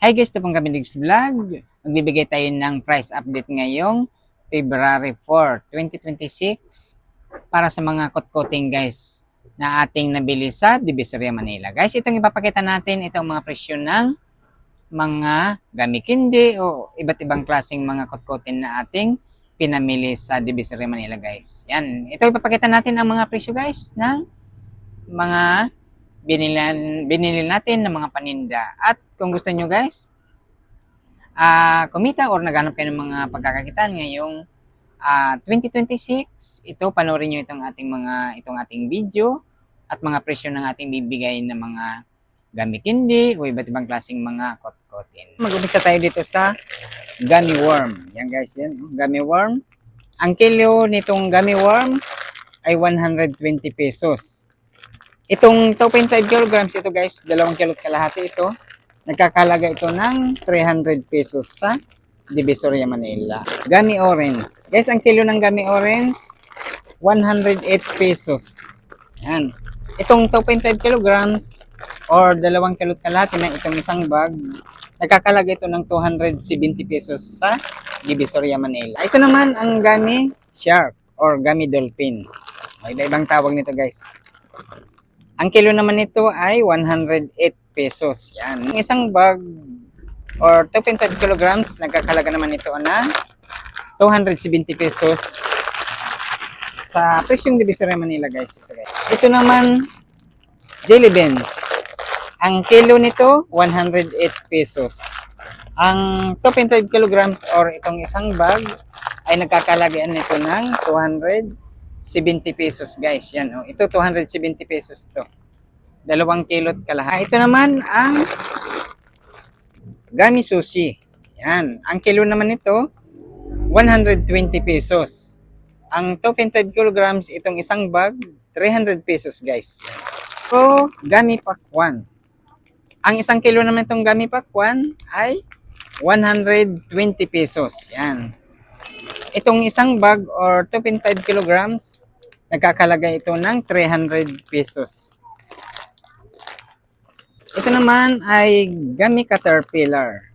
Hi guys, ito pong kami Diggs Vlog. Magbibigay tayo ng price update ngayong February 4, 2026 para sa mga kot-koting guys na ating nabili sa Divisoria, Manila. Guys, itong ipapakita natin, itong mga presyo ng mga gamikindi o iba't ibang klaseng mga kot-kotin na ating pinamili sa Divisoria, Manila guys. Yan, ito ipapakita natin ang mga presyo guys ng mga binili natin ng mga paninda. At kung gusto nyo guys, kumita or naghanap kayo ng mga pagkakakitaan ngayong 2026, ito panoorin nyo itong ating video at mga presyo ng ating bibigay ng mga gamikindi o iba't ibang klaseng mga kot-kotin. Mag-umpisa tayo dito sa gummy worm. Yan guys, yan, gummy worm. Ang kilo nitong gummy worm ay 120 pesos. Itong 2.5 kilograms, ito guys, 2 kilot kalahati ito. Nagkakalaga ito ng 300 pesos sa Divisoria, Manila. Gummy orange. Guys, ang kilo ng gummy orange, 108 pesos. Yan. Itong 2.5 kilograms or 2 kilot kalahati na itong isang bag, nagkakalaga ito ng 270 pesos sa Divisoria, Manila. Ito naman ang gummy shark or gummy dolphin. May ibang tawag nito guys. Ang kilo naman nito ay 108 pesos. Yan. Ang isang bag or 2.5 kilograms, nagkakalaga naman ito na 270 pesos sa presyong Divisoria, Manila guys. Ito naman, jelly beans. Ang kilo nito, 108 pesos. Ang 2.5 kilograms or itong isang bag ay nagkakalagaan nito ng 270 pesos guys. Yan, oh. Ito 270 pesos to. 2 kilot kalahati. Ito naman ang gummy sushi. Yan. Ang kilo naman nito 120 pesos. Ang 2.5 kilograms itong isang bag 300 pesos guys. So, gummy pakwan. Ang isang kilo naman itong gummy pakwan ay 120 pesos. Yan. Itong isang bag or 2.5 kilograms, nagkakalaga ito ng 300 pesos. Ito naman ay gummy caterpillar.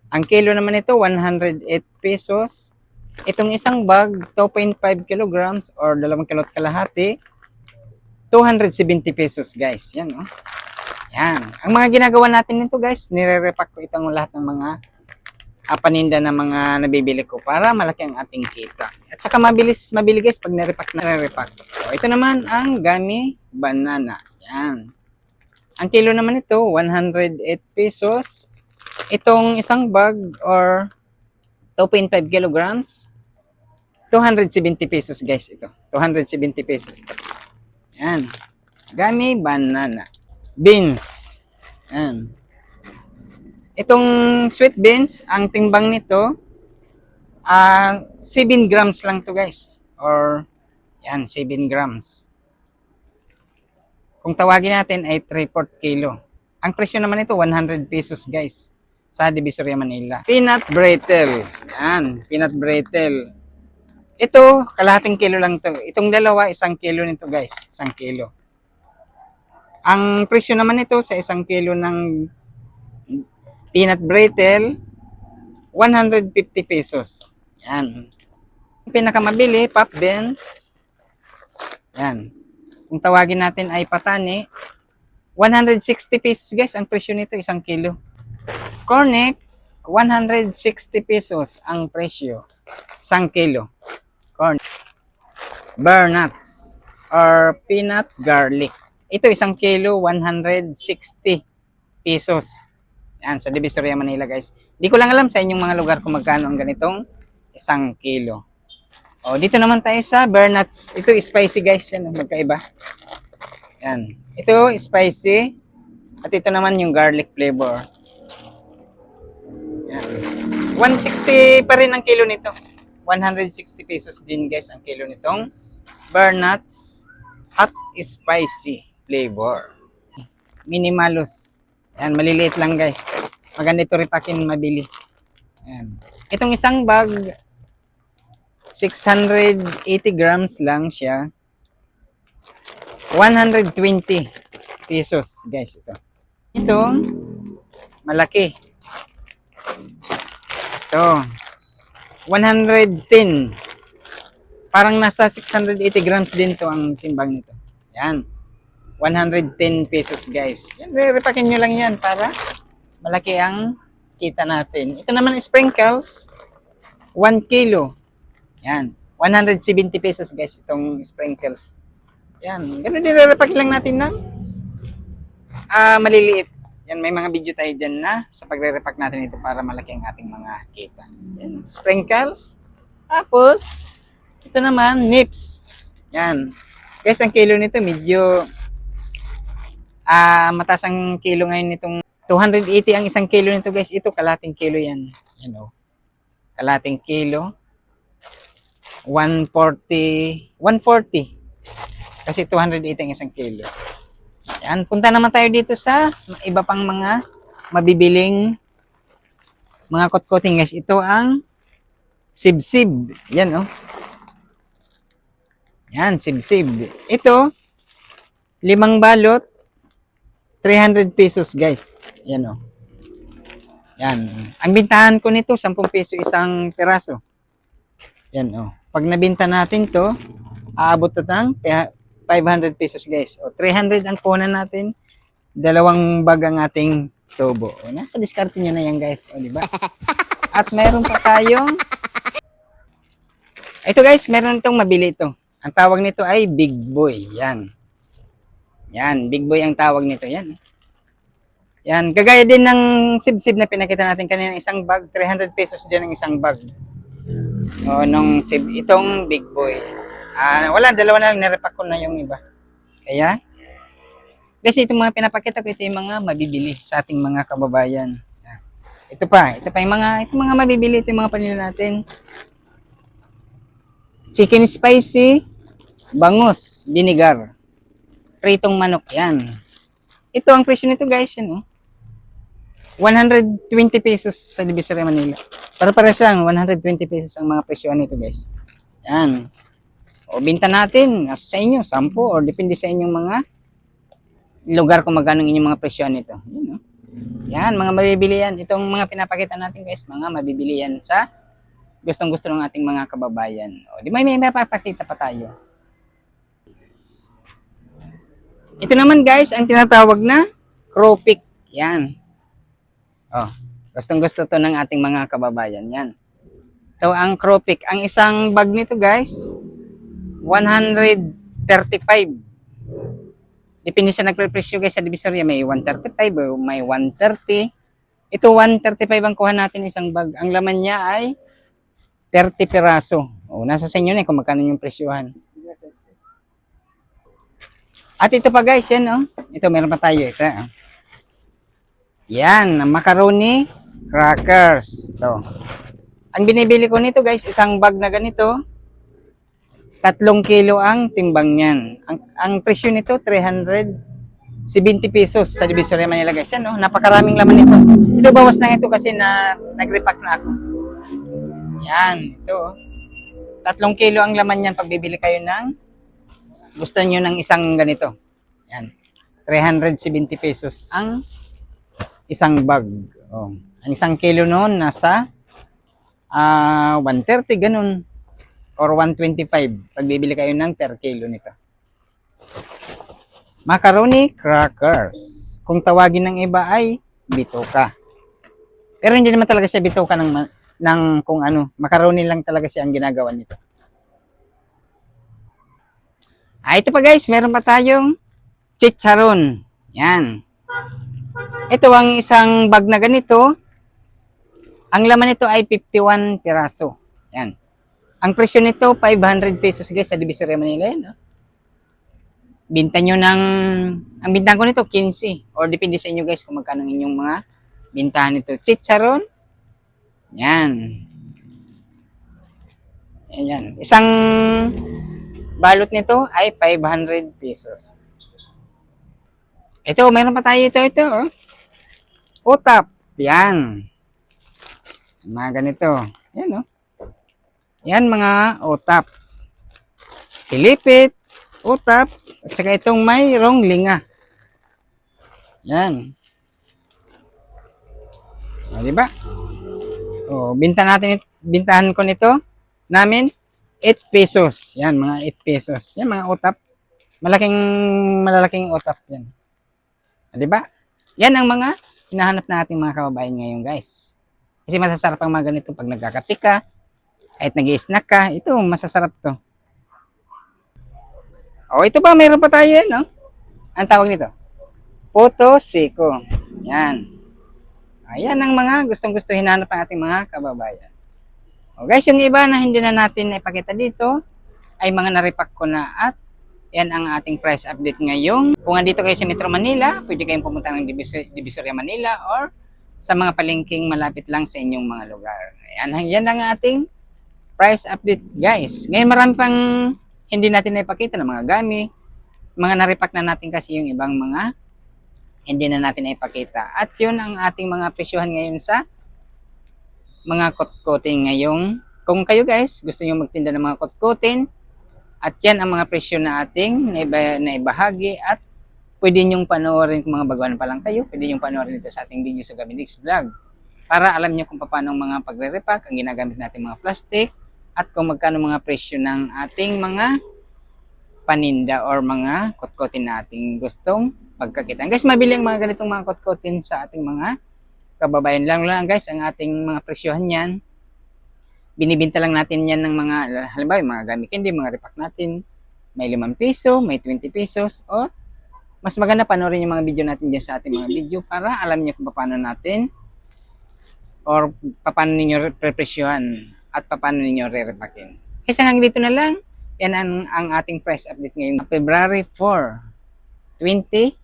Ang kilo naman ito, 108 pesos. Itong isang bag, 2.5 kilograms or 2 kilot kalahati, 270 pesos guys. Yan, oh. Yan. Ang mga ginagawa natin nito guys, nire-repack ko itong lahat ng mga paninda na mga nabibili ko para malaki ang ating kita. At saka mabili guys pag nire-repack. So, ito naman ang gummy banana. Yan. Ang kilo naman ito, 108 pesos. Itong isang bag or 2.5 kilograms, 270 pesos guys ito. 270 pesos ito. Yan. Gummy banana. Beans. Yan. Itong sweet beans, ang timbang nito, 7 grams lang to guys. Or, yan, 7 grams. Kung tawagin natin ay 3/4 kilo. Ang presyo naman ito, 100 pesos guys sa Divisoria, Manila. Peanut brittle. Yan, peanut brittle. Ito, kalahating kilo lang to. Itong dalawa, 1 kilo nito guys. 1 kilo. Ang presyo naman ito sa 1 kilo ng peanut brittle, 150 pesos. Yan. Pinakamabili, pop beans. Yan. Kung tawagin natin ay patani, 160 pesos guys ang presyo nito, 1 kilo. Cornet, 160 pesos ang presyo, 1 kilo. Corn. Bear nuts or peanut garlic. Ito 1 kilo, 160 pesos. Yan, sa Divisoria, Manila guys. Di ko lang alam sa inyong mga lugar kung magkano ang ganitong 1 kilo. O, dito naman tayo sa bear nuts. Ito spicy guys, yan, magkaiba. Yan. Ito spicy. At ito naman yung garlic flavor. Yan. 160 pa rin ang kilo nito. 160 pesos din guys ang kilo nitong bear nuts at spicy flavor. Minimalus. Yan, maliliit lang guys. Maganda ito ripakin, mabili. Yan. Itong isang bag, 680 grams lang siya. 120 pesos guys ito. Ito, malaki. Ito, 110. Parang nasa 680 grams din to ang timbang nito. Yan. 110 pesos guys. Yan, repakin nyo lang yan para malaki ang kita natin. Ito naman sprinkles, 1 kilo. Yan. 170 pesos guys itong sprinkles. Yan. Ganun din repakin lang natin ng maliliit. Yan, may mga video tayo dyan na sa pagre-repack natin ito para malaki ang ating mga kita. Yan. Sprinkles. Tapos, ito naman, nips. Yan. Guys, ang kilo nito medyo mataas ang kilo ngayon nitong 280 ang isang kilo nito guys. Ito kalating kilo yan. Yan o. Kalating kilo. 140. Kasi 280 ang isang kilo. Yan. Punta naman tayo dito sa iba pang mga mabibiling mga kot-koting guys. Ito ang sib-sib. Yan o. Yan, sib-sib. Ito, 5 balot. 300 pesos guys. Yan o. Yan. Ang bintahan ko nito, 10 peso isang piraso. Yan o. Pag nabinta natin to, aabot ito ng 500 pesos guys. O 300 ang kunan natin. 2 bag ang ating tubo. O, nasa discard nyo na yan guys. O diba? At meron pa tayong ito guys, meron itong mabili ito. Ang tawag nito ay Big Boy. Yan. Yan, Big Boy ang tawag nito. Yan. Yan, kagaya din ng sib-sib na pinakita natin kanina, isang bag, 300 pesos din ang isang bag. O, nung sib, itong Big Boy. Wala, 2 na lang, nirepack ko na yung iba. Kaya, kasi itong mga pinapakita ko, ito yung mga mabibili sa ating mga kababayan. Yan. Ito pa yung mga mabibili, ito yung mga panila natin. Chicken spicy, bangus, vinegar. Pritong manok, yan. Ito ang presyo nito guys, yan 120 pesos sa Divisoria Manila. Para-pares lang, 120 pesos ang mga presyo nito guys. Yan. O binta natin, nasa sa inyo, 10 or depende sa inyong mga lugar kung magkano inyong mga presyo nito. Yan, yan, mga mabibili yan. Itong mga pinapakita natin guys, mga mabibili yan sa gustong-gusto ng ating mga kababayan. O, di may mapapakita pa tayo. Ito naman guys, ang tinatawag na crawfish. Yan. Oh, gustong-gusto to ng ating mga kababayan. Yan. Ito ang crawfish. Ang isang bag nito guys, 135. Depende sa nagpe-presyo guys sa Divisoria. May 135 o may 130. Ito 135 ang kuha natin isang bag. Ang laman niya ay 30 piraso. O, nasa sa inyo na kung magkano yung presyohan. At ito pa guys, yan Ito, meron pa tayo. Ito, Yan, macaroni crackers. Ito. Ang binibili ko nito guys, isang bag na ganito, 3 kilo ang timbang niyan. Ang presyo nito, 370 pesos sa Divisoria Manila guys. Yan, napakaraming laman nito. Ito, bawas lang ito kasi nag-repack na ako. Yan, ito. 3 kilo ang laman niyan pag bibili kayo ng gusto nyo ng isang ganito. Yan. 370 pesos ang isang bag. Oh. Ang isang kilo noon nasa 130 ganun. Or 125 pag bibili kayo ng per kilo nito. Macaroni crackers. Kung tawagin ng iba ay bitoka. Pero hindi naman talaga siya bitoka ng kung ano. Macaroni lang talaga siya ang ginagawa nito. Ito pa guys, meron pa tayong chicharon. Yan. Ito ang isang bag na ganito. Ang laman nito ay 51 piraso. Yan. Ang presyo nito, 500 pesos guys sa Divisoria Manila. Yan, Binta nyo ang bintahan ko nito, 15. Or depende sa inyo guys kung magkano inyong mga bintahan nito. Chicharon. Yan. Yan. Isang balot nito ay 500 pesos. Ito, meron pa tayo ito. Utap. Yan. Mga ganito. Yan, Yan, mga utap. Pilipit, utap, at saka itong mayroong linga. Yan. O, diba? So, bintahan ko nito namin 8 pesos. Yan, mga 8 pesos. Yan, mga utap. Malalaking utap yan. Di ba? Yan ang mga hinahanap nating mga kababayan ngayon, guys. Kasi masasarap ang mga ganito pag nagkakape ka, kahit nag-i-snack ka, ito, masasarap to. O, ito ba, mayroon pa tayo yan, no? Ang tawag nito? Puto Seco. Yan. Ayan ang mga gustong-gusto hinanap ng ating mga kababayan. O guys, yung iba na hindi na natin ipakita dito, ay mga naripak ko na at yan ang ating price update ngayong. Kung andito kayo sa Metro Manila, pwede kayong pumunta ng Divisoria Manila or sa mga palengking malapit lang sa inyong mga lugar. Ayan, yan ang ating price update, guys. Ngayon marami pang hindi natin naipakita ng mga gami. Mga naripak na natin kasi yung ibang mga hindi na natin naipakita. At yun ang ating mga presyohan ngayon sa mga kotkotin ngayong. Kung kayo guys, gusto nyo magtinda ng mga kotkotin, at yan ang mga presyo na ating naibahagi at pwede nyong panoorin kung mga baguhan pa lang kayo, pwede nyong panoorin ito sa ating video sa Gabinix Vlog para alam nyo kung paano mga pagre-repack, ang ginagamit natin mga plastic at kung magkano mga presyo ng ating mga paninda or mga kotkotin na ating gustong pagkakitaan. Guys, mabili ang mga ganitong mga kotkotin sa ating mga kababayan. Lang guys, ang ating mga presyohan yan, binibinta lang natin yan ng mga, halimbawa, mga gamit candy, mga repack natin, may 5 piso, may 20 pesos, o mas maganda panoorin yung mga video natin dyan sa ating mga video para alam niyo kung paano natin or paano ninyo prepresyohan at paano ninyo re-repackin. Kasi hanggang dito na lang, yan ang ating price update ngayon. February 4, 2026.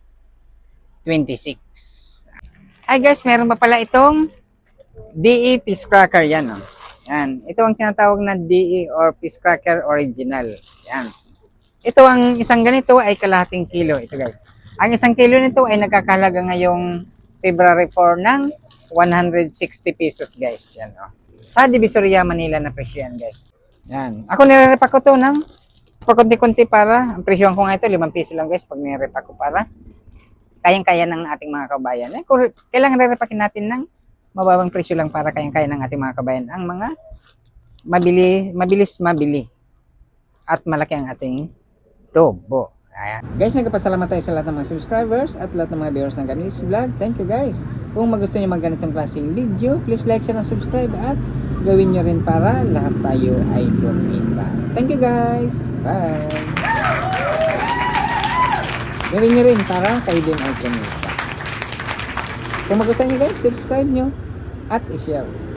Hi guys, meron pa pala itong DE Fish Cracker yan. Oh. Yan. Ito ang tinatawag na DE or Fish Cracker Original. Yan. Ito ang isang ganito ay kalahating kilo. Ito guys. Ang isang kilo nito ay nagkakahalaga ngayong February 4 ng 160 pesos guys. Yan. Oh. Sa Divisoria Manila na presyo yan guys. Yan. Ako nire-repack ko to ng pakunti-kunti para, ang presyohan ko nga ito, 5 piso lang guys pag nire-repack ko para kayang-kaya ng ating mga kabayan. Eh, kailangan re-repackin natin ng mababang presyo lang para kayang-kaya ng ating mga kabayan ang mga mabilis mabili at malaki ang ating tubo. Ayan. Guys, nagpapasalamat tayo sa lahat ng mga subscribers at lahat ng mga viewers ng Gabinix Vlog. Thank you guys. Kung magustuhan nyo mga ganitong klaseng video, please like, share, and subscribe at gawin nyo rin para lahat tayo ay kumita. Thank you guys. Bye. Gawin nyo rin para kayo din ay kumita. Kung magustuhan nyo guys, subscribe nyo at i-share.